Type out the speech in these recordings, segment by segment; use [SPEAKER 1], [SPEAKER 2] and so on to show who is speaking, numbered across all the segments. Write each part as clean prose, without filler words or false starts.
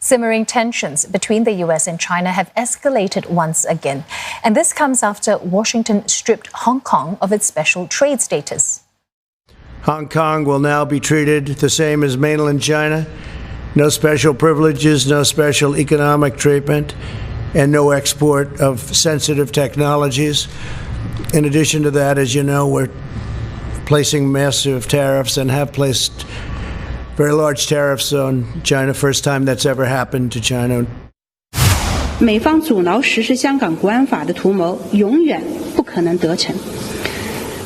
[SPEAKER 1] Simmering tensions between the US and China have escalated once again. And this comes after Washington stripped Hong Kong of its special trade status.
[SPEAKER 2] Hong Kong will now be treated the same as mainland China. No special privileges, no special economic treatment, and no export of sensitive technologies. In addition to that, as you know, we're placing massive tariffs and have placed very large tariffs on China. First time that's ever happened to China.
[SPEAKER 3] 美方阻挠实施香港国安法的图谋永远不可能得逞。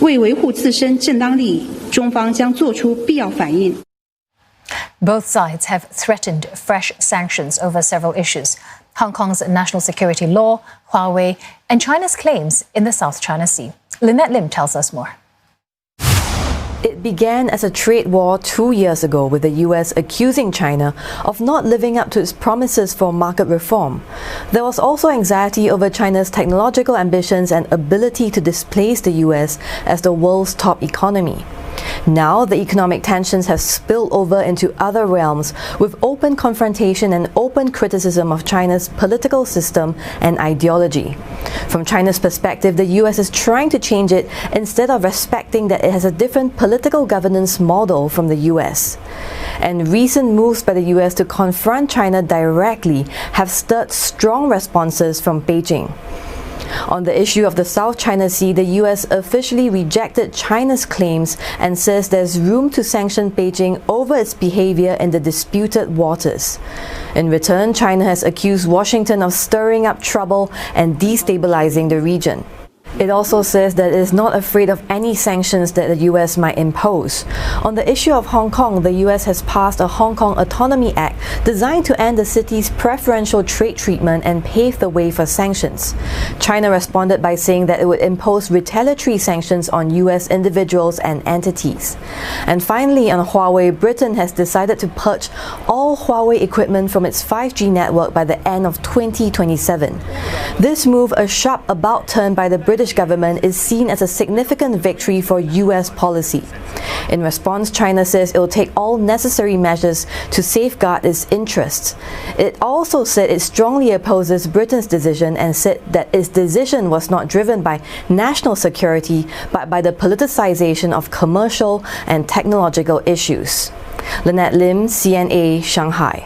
[SPEAKER 3] 为维护自身正当利益，中方将作出必要反应。
[SPEAKER 1] Both sides have threatened fresh sanctions over several issues: Hong Kong's national security law, Huawei, and China's claims in the South China Sea. Lynette Lim tells us more.
[SPEAKER 4] It began as a trade war 2 years ago, with the US accusing China of not living up to its promises for market reform. There was also anxiety over China's technological ambitions and ability to displace the US as the world's top economy. Now, the economic tensions have spilled over into other realms, with open confrontation and open criticism of China's political system and ideology. From China's perspective, the US is trying to change it instead of respecting that it has a different political governance model from the US. And recent moves by the US to confront China directly have stirred strong responses from Beijing. On the issue of the South China Sea, the US officially rejected China's claims and says there's room to sanction Beijing over its behavior in the disputed waters. In return, China has accused Washington of stirring up trouble and destabilizing the region. It also says that it is not afraid of any sanctions that the US might impose. On the issue of Hong Kong, the US has passed a Hong Kong Autonomy Act designed to end the city's preferential trade treatment and pave the way for sanctions. China responded by saying that it would impose retaliatory sanctions on US individuals and entities. And finally, on Huawei, Britain has decided to purge all Huawei equipment from its 5G network by the end of 2027. This move, a sharp about turn by the British government, is seen as a significant victory for US policy. In response, China says it will take all necessary measures to safeguard its interests. It also said it strongly opposes Britain's decision and said that its decision was not driven by national security but by the politicization of commercial and technological issues. Lynette Lim, CNA, Shanghai.